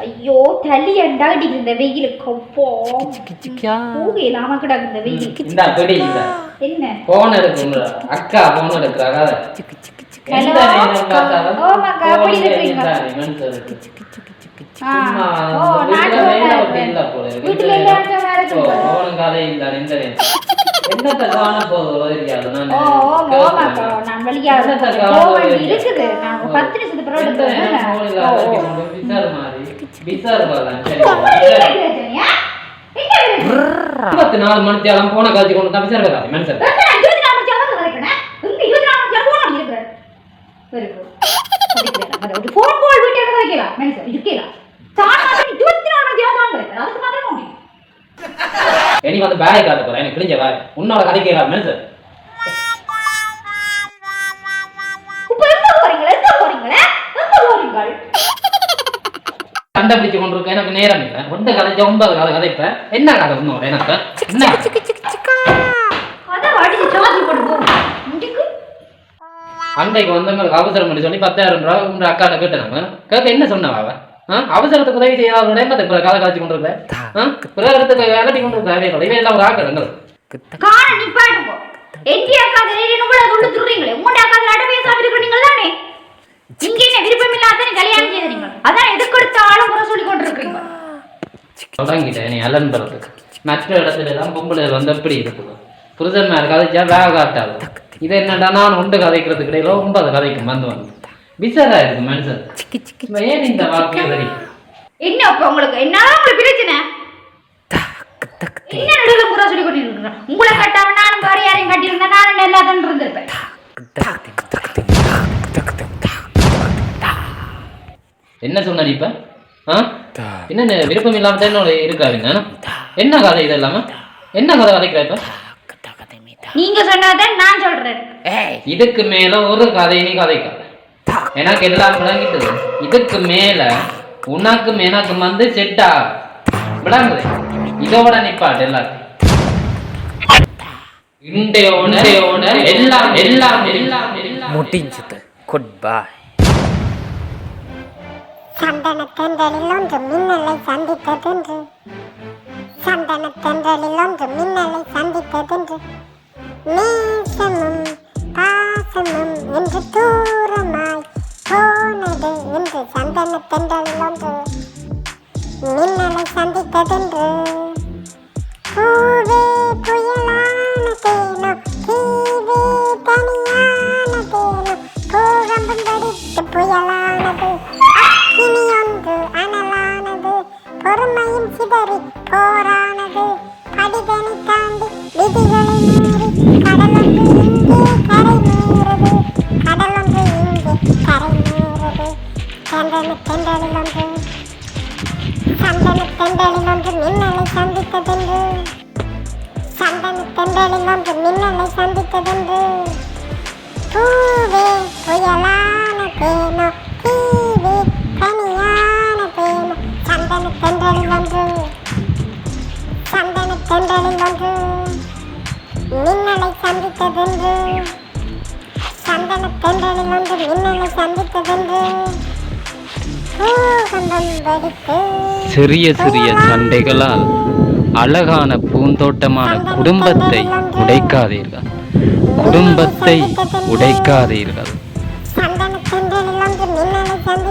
ஐயோ தள்ளி அண்டாடி இந்த வெயிலுக்கு பூகையிலாம கிடக்கு இந்த வெயிலுக்கு. என்ன போன் எடுக்குங்க அக்கா, போன் எடுக்கிறாங்க. போன காட்சி கொண்டு தப்பிச்சாரு மனுஷன். இனி வந்து பேக் காட்ட போறேன், எனக்கு கிழிஞ்ச பேக் உன்னோட கதைக்கலாம் மனுஷன். கண்டுபிடிச்சு கொண்டிருக்க எனக்கு நேரம் இல்லை. ஒன்று கதைச்ச 9 கதை கதைப்பேன். என்ன கதை ஒண்ணு எனக்கு என்ன அன்றைக்கு வந்தவங்களுக்கு அவசரம் பண்ணி சொல்லி 10,000 ரூபா உங்க அக்காட்ட கேட்டாங்க. கேட்க என்ன சொன்னவா? அவசரத்துக்கு உதவி செய்யாத என்ன கதை காய்ச்சி கொண்டிருக்கேன். பிறகு இடத்துக்கு விளட்டி கொண்டிருக்கேன். இவை எல்லாம் ஒரு ஆக்கள் தொடங்கிட்டேன். நீ அலன் பரத்துக்கு மற்ற இடத்துல எல்லாம் பொம்பளை வந்து எப்படி இருக்குது? புருஷன் மேல கதைச்சா வேக காட்டாது. இது என்னடா நான் 1 கதைக்கிறதுக்கு இடையில 9 கதைக்கும் வந்து விசாரா இருக்கு மனுஷன். ஏன் இந்த வாக்கிய தெரியும் என்ன உங்களுக்கு என்ன பிரச்சனை? என்ன நடுவுல முறை சொல்லி கொண்டிருக்கீங்க? உங்களை கட்டாம நானும் வேற யாரையும் கட்டியிருந்தா நானும் நல்லா தான் இருந்திருப்பேன். என்ன சொன்னாடி இப்ப? என்ன விருப்பம் இல்லாம தான் இருக்காருங்க. என்ன கதை இது இல்லாம என்ன கதை கதைக்கிறா இப்ப? நீங்க சொன்னதான் நான் சொல்றேன். இதுக்கு மேல ஒரு கதை நீ கதைக்காத. எனக்கு எல்லாம் விளங்கிட்டது. இதுக்கு மேல உனக்கும் எனக்கும் வந்து செட்டா விளங்குது. இதோட நிப்பாட்டு எல்லாத்தையும். இண்டையோட எல்லாம் எல்லாம் எல்லாம் முடிஞ்சது. Good bye. சந்தனத்தென்றலில் ஒன்று மின்னலை சந்தித்ததென்று, சந்தனத்தென்றலில் ஒன்று மின்னலை சந்தித்ததென்று, நேசமும் பாசமும் என்று தூரமாய் போனது என்று சந்தனத்தென்றலில் ஒன்று மின்னலை சந்தித்ததென்று, பூவே புயலான தேனோ தீவே தனியான தேனோ பூகம்பம் வெடித்து புயலானது, இனி ஒன்று அனலானது, பொறுமையும் சிதறி போரானது, படிதனை தாண்டி விதிகளை மீறி கடலொன்று இங்கே கரை மீறது, கடலொன்று இங்கே கரை மீறது, தென்றலில் ஒன்று சந்தனத்தென்றலில் ஒன்று மின்னலை சந்தித்ததென்று, சந்தனத்தென்றலில் ஒன்று மின்னலை சந்தித்ததென்று, பூவே புயலான தேனோ தீவே தனியான தேனோ சந்தனத்தென்றலில் ஒன்று, சந்தனத்தென்றலில் ஒன்று மின்னலை சந்தித்ததென்று, சந்தனத்தென்றலில் ஒன்று மின்னலை சந்தித்ததென்று, பூகம்பம் வெடித்து சிறிய சிறிய சண்டைகளால் அழகான பூந்தோட்டமான குடும்பத்தை உடைக்காதீர்கள். குடும்பத்தை உடைக்காதீர்கள்.